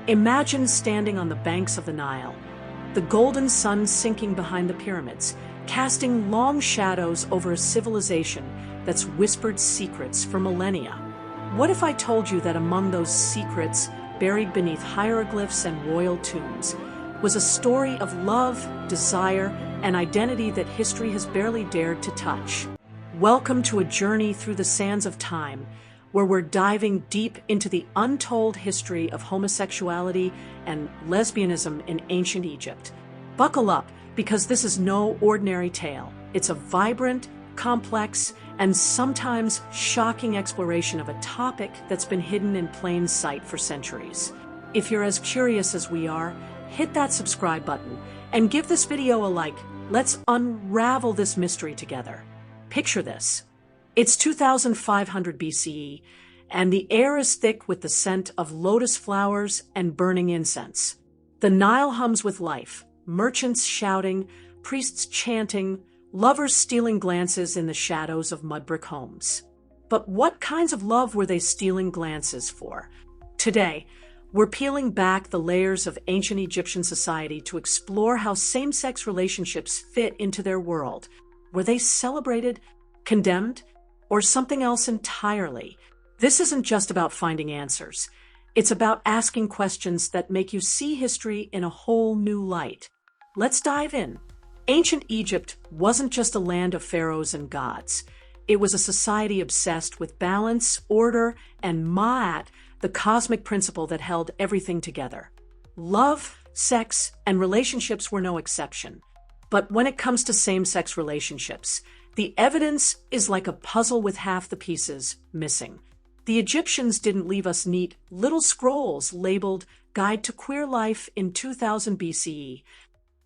Imagine standing on the banks of the Nile, the golden sun sinking behind the pyramids, casting long shadows over a civilization that's whispered secrets for millennia. What if I told you that among those secrets, buried beneath hieroglyphs and royal tombs, was a story of love, desire, and identity that history has barely dared to touch? Welcome to a journey through the sands of time, where we're diving deep into the untold history of homosexuality and lesbianism in ancient Egypt. Buckle up, because this is no ordinary tale. It's a vibrant, complex, and sometimes shocking exploration of a topic that's been hidden in plain sight for centuries. If you're as curious as we are, hit that subscribe button and give this video a like. Let's unravel this mystery together. Picture this. It's 2500 BCE, and the air is thick with the scent of lotus flowers and burning incense. The Nile hums with life, merchants shouting, priests chanting, lovers stealing glances in the shadows of mud brick homes. But what kinds of love were they stealing glances for? Today, we're peeling back the layers of ancient Egyptian society to explore how same-sex relationships fit into their world. Were they celebrated, condemned, or something else entirely? This isn't just about finding answers. It's about asking questions that make you see history in a whole new light. Let's dive in. Ancient Egypt wasn't just a land of pharaohs and gods. It was a society obsessed with balance, order, and Ma'at, the cosmic principle that held everything together. Love, sex, and relationships were no exception. But when it comes to same-sex relationships, the evidence is like a puzzle with half the pieces missing. The Egyptians didn't leave us neat little scrolls labeled Guide to Queer Life in 2000 BCE.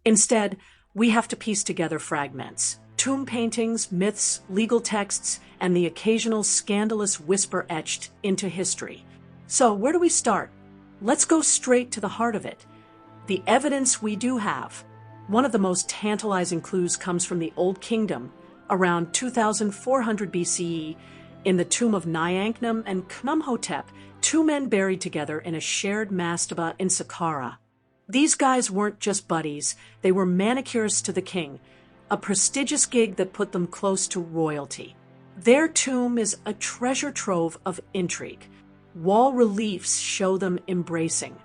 Instead, we have to piece together fragments, tomb paintings, myths, legal texts, and the occasional scandalous whisper etched into history. So where do we start? Let's go straight to the heart of it. The evidence we do have. One of the most tantalizing clues comes from the Old Kingdom, around 2400 BCE, in the tomb of Nyanknum and Khnumhotep, two men buried together in a shared mastaba in Saqqara. These guys weren't just buddies, they were manicurists to the king, a prestigious gig that put them close to royalty. Their tomb is a treasure trove of intrigue. Wall reliefs show them embracing,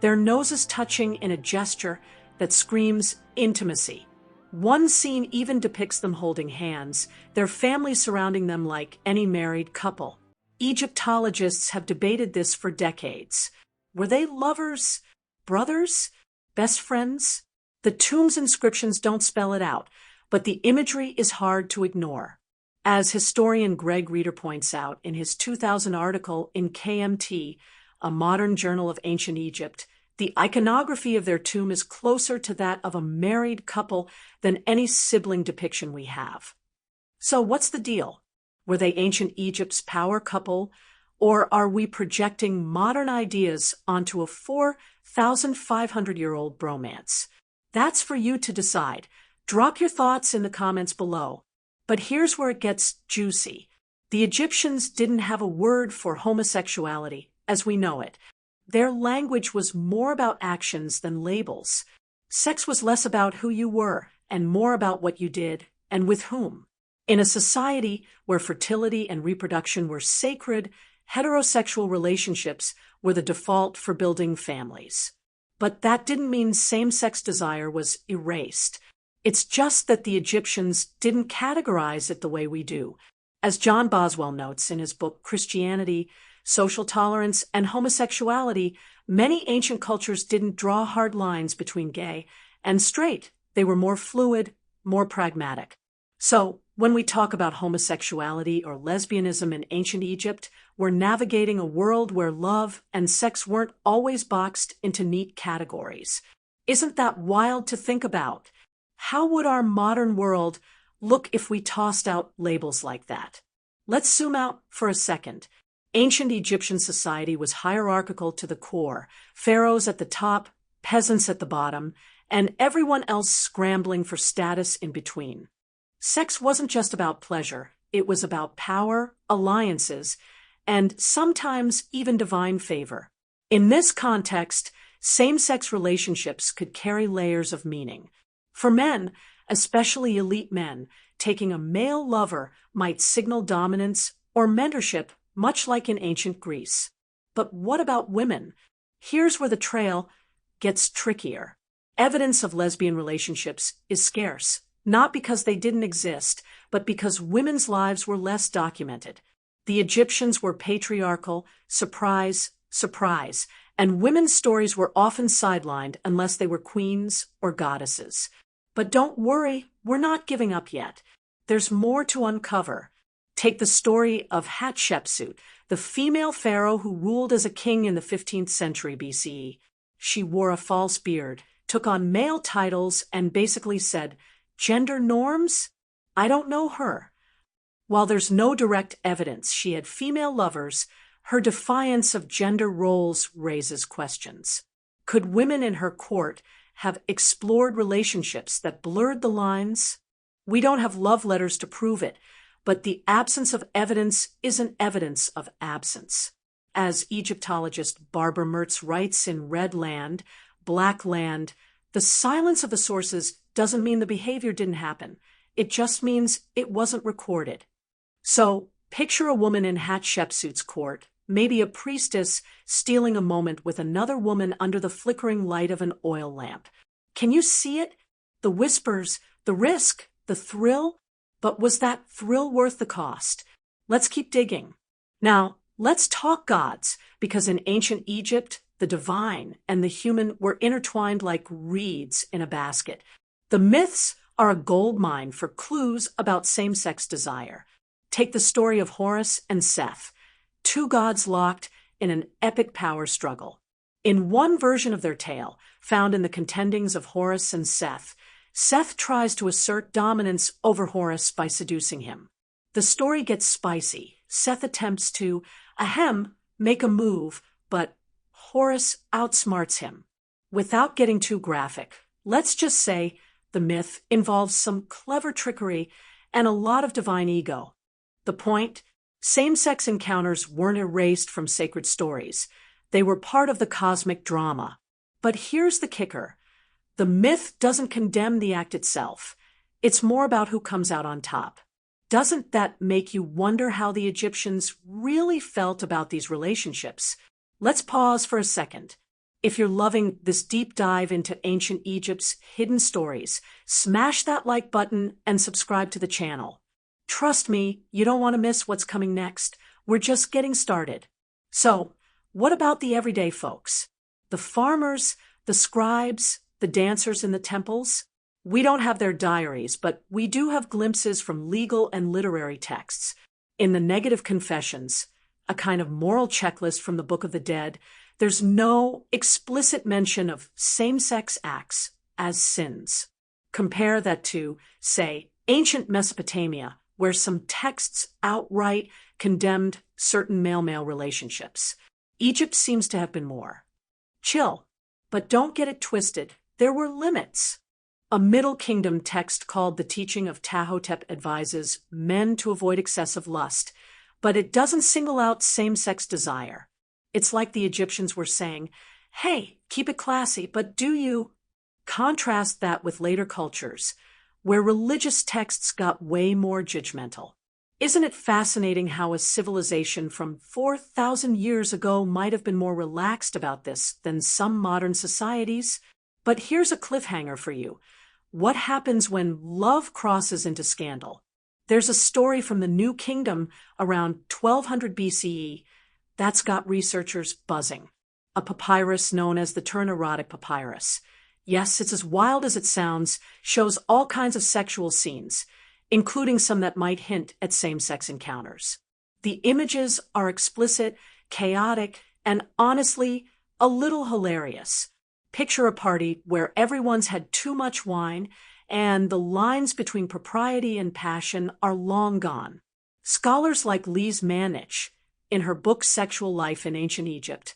their noses touching in a gesture that screams intimacy. One scene even depicts them holding hands, their families surrounding them like any married couple. Egyptologists have debated this for decades. Were they lovers, brothers, best friends? The tomb's inscriptions don't spell it out, but the imagery is hard to ignore. As historian Greg Reeder points out in his 2000 article in KMT, a modern journal of ancient Egypt, the iconography of their tomb is closer to that of a married couple than any sibling depiction we have. So what's the deal? Were they ancient Egypt's power couple, or are we projecting modern ideas onto a 4,500-year-old bromance? That's for you to decide. Drop your thoughts in the comments below. But here's where it gets juicy. The Egyptians didn't have a word for homosexuality as we know it. Their language was more about actions than labels. Sex was less about who you were and more about what you did and with whom. In a society where fertility and reproduction were sacred, heterosexual relationships were the default for building families. But that didn't mean same-sex desire was erased. It's just that the Egyptians didn't categorize it the way we do. As John Boswell notes in his book Christianity, Social Tolerance, and Homosexuality, many ancient cultures didn't draw hard lines between gay and straight. They were more fluid, more pragmatic. So, when we talk about homosexuality or lesbianism in ancient Egypt, we're navigating a world where love and sex weren't always boxed into neat categories. Isn't that wild to think about? How would our modern world look if we tossed out labels like that? Let's zoom out for a second. Ancient Egyptian society was hierarchical to the core, pharaohs at the top, peasants at the bottom, and everyone else scrambling for status in between. Sex wasn't just about pleasure, it was about power, alliances, and sometimes even divine favor. In this context, same-sex relationships could carry layers of meaning. For men, especially elite men, taking a male lover might signal dominance or mentorship, much like in ancient Greece. But what about women? Here's where the trail gets trickier. Evidence of lesbian relationships is scarce, not because they didn't exist, but because women's lives were less documented. The Egyptians were patriarchal, surprise, surprise, and women's stories were often sidelined unless they were queens or goddesses. But don't worry, we're not giving up yet. There's more to uncover. Take the story of Hatshepsut, the female pharaoh who ruled as a king in the 15th century BCE. She wore a false beard, took on male titles, and basically said, "Gender norms? I don't know her." While there's no direct evidence she had female lovers, her defiance of gender roles raises questions. Could women in her court have explored relationships that blurred the lines? We don't have love letters to prove it, but the absence of evidence isn't evidence of absence. As Egyptologist Barbara Mertz writes in Red Land, Black Land, the silence of the sources doesn't mean the behavior didn't happen. It just means it wasn't recorded. So, picture a woman in Hatshepsut's court, maybe a priestess stealing a moment with another woman under the flickering light of an oil lamp. Can you see it? The whispers, the risk, the thrill? But was that thrill worth the cost? Let's keep digging. Now, let's talk gods, because in ancient Egypt, the divine and the human were intertwined like reeds in a basket. The myths are a goldmine for clues about same-sex desire. Take the story of Horus and Seth, two gods locked in an epic power struggle. In one version of their tale, found in the contendings of Horus and Seth, Seth tries to assert dominance over Horus by seducing him. The story gets spicy. Seth attempts to, make a move, but Horus outsmarts him. Without getting too graphic, let's just say the myth involves some clever trickery and a lot of divine ego. The point? Same-sex encounters weren't erased from sacred stories. They were part of the cosmic drama. But here's the kicker. The myth doesn't condemn the act itself. It's more about who comes out on top. Doesn't that make you wonder how the Egyptians really felt about these relationships? Let's pause for a second. If you're loving this deep dive into ancient Egypt's hidden stories, smash that like button and subscribe to the channel. Trust me, you don't want to miss what's coming next. We're just getting started. So, what about the everyday folks? The farmers, the scribes, the dancers in the temples? We don't have their diaries, but we do have glimpses from legal and literary texts. In the Negative Confessions, a kind of moral checklist from the Book of the Dead, there's no explicit mention of same-sex acts as sins. Compare that to, say, ancient Mesopotamia, where some texts outright condemned certain male-male relationships. Egypt seems to have been more chill, but don't get it twisted. There were limits. A Middle Kingdom text called The Teaching of Tahotep advises men to avoid excessive lust, but it doesn't single out same-sex desire. It's like the Egyptians were saying, hey, keep it classy, but do you? Contrast that with later cultures, where religious texts got way more judgmental. Isn't it fascinating how a civilization from 4,000 years ago might have been more relaxed about this than some modern societies? But here's a cliffhanger for you. What happens when love crosses into scandal? There's a story from the New Kingdom around 1200 BCE that's got researchers buzzing. A papyrus known as the Turn-erotic papyrus. Yes, it's as wild as it sounds, shows all kinds of sexual scenes, including some that might hint at same-sex encounters. The images are explicit, chaotic, and honestly, a little hilarious. Picture a party where everyone's had too much wine and the lines between propriety and passion are long gone. Scholars like Lise Manich, in her book Sexual Life in Ancient Egypt,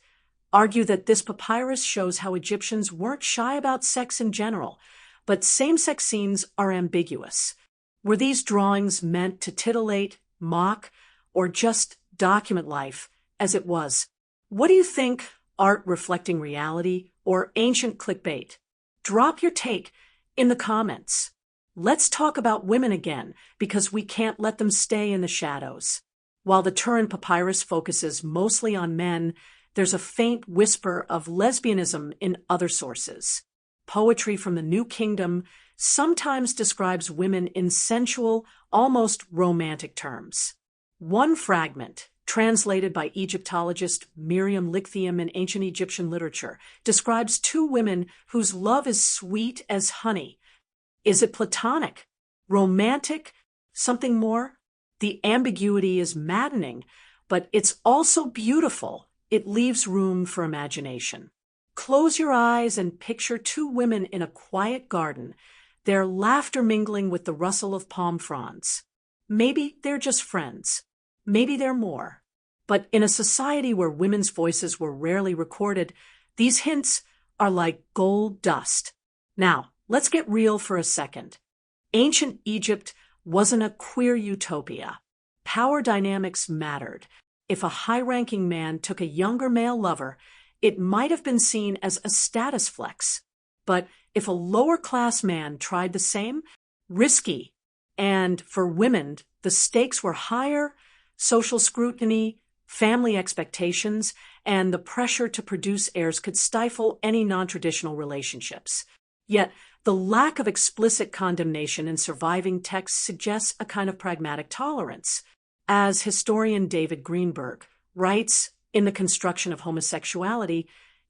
argue that this papyrus shows how Egyptians weren't shy about sex in general, but same-sex scenes are ambiguous. Were these drawings meant to titillate, mock, or just document life as it was? What do you think? art reflecting reality, or ancient clickbait? Drop your take in the comments. Let's talk about women again, because we can't let them stay in the shadows. While the Turin Papyrus focuses mostly on men, there's a faint whisper of lesbianism in other sources. Poetry from the New Kingdom sometimes describes women in sensual, almost romantic terms. One fragment, translated by Egyptologist Miriam Lichthiam in ancient Egyptian literature, describes two women whose love is sweet as honey. Is it platonic? Romantic? Something more? The ambiguity is maddening, but it's also beautiful. It leaves room for imagination. Close your eyes and picture two women in a quiet garden, their laughter mingling with the rustle of palm fronds. Maybe they're just friends. Maybe they're more. But in a society where women's voices were rarely recorded, these hints are like gold dust. Now, let's get real for a second. Ancient Egypt wasn't a queer utopia. Power dynamics mattered. If a high-ranking man took a younger male lover, it might have been seen as a status flex. But if a lower-class man tried the same, risky. And for women, the stakes were higher: social scrutiny, family expectations, and the pressure to produce heirs could stifle any non-traditional relationships. Yet, the lack of explicit condemnation in surviving texts suggests a kind of pragmatic tolerance. As historian David Greenberg writes in The Construction of Homosexuality,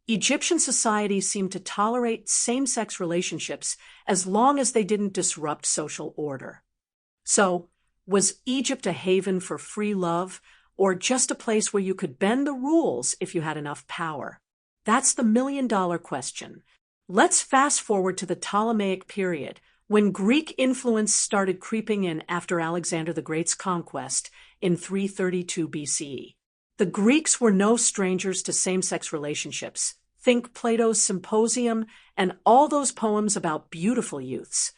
Egyptian society seemed to tolerate same-sex relationships as long as they didn't disrupt social order. So, was Egypt a haven for free love, or just a place where you could bend the rules if you had enough power? That's the million-dollar question. Let's fast forward to the Ptolemaic period, when Greek influence started creeping in after Alexander the Great's conquest in 332 BCE. The Greeks were no strangers to same-sex relationships. Think Plato's Symposium and all those poems about beautiful youths.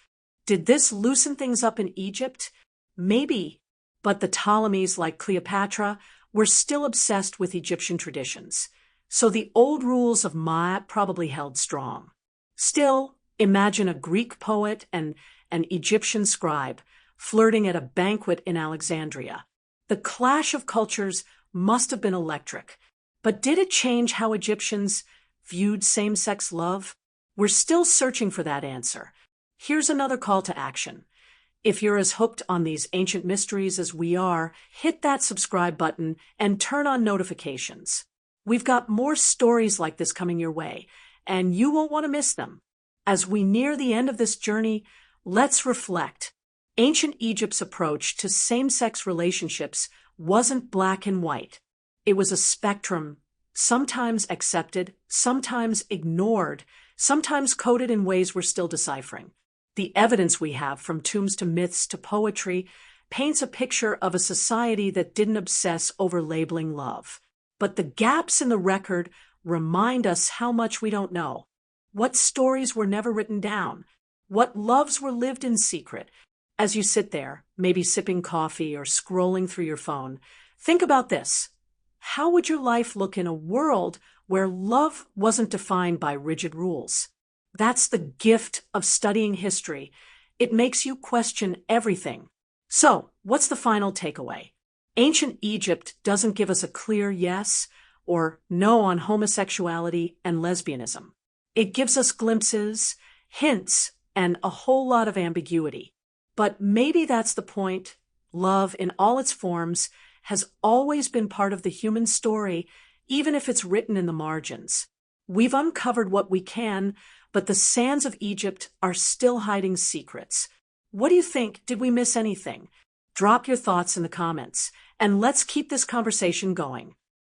Did this loosen things up in Egypt? Maybe, but the Ptolemies, like Cleopatra, were still obsessed with Egyptian traditions, so the old rules of Ma'at probably held strong. Still, imagine a Greek poet and an Egyptian scribe flirting at a banquet in Alexandria. The clash of cultures must have been electric, but did it change how Egyptians viewed same-sex love? We're still searching for that answer. Here's another call to action. If you're as hooked on these ancient mysteries as we are, hit that subscribe button and turn on notifications. We've got more stories like this coming your way, and you won't want to miss them. As we near the end of this journey, let's reflect. Ancient Egypt's approach to same-sex relationships wasn't black and white. It was a spectrum, sometimes accepted, sometimes ignored, sometimes coded in ways we're still deciphering. The evidence we have, from tombs to myths to poetry, paints a picture of a society that didn't obsess over labeling love. But the gaps in the record remind us how much we don't know. What stories were never written down? What loves were lived in secret? As you sit there, maybe sipping coffee or scrolling through your phone, think about this. How would your life look in a world where love wasn't defined by rigid rules? That's the gift of studying history. It makes you question everything. So, what's the final takeaway? Ancient Egypt doesn't give us a clear yes or no on homosexuality and lesbianism. It gives us glimpses, hints, and a whole lot of ambiguity. But maybe that's the point. Love, in all its forms, has always been part of the human story, even if it's written in the margins. We've uncovered what we can, but the sands of Egypt are still hiding secrets. What do you think? Did we miss anything? Drop your thoughts in the comments, and let's keep this conversation going.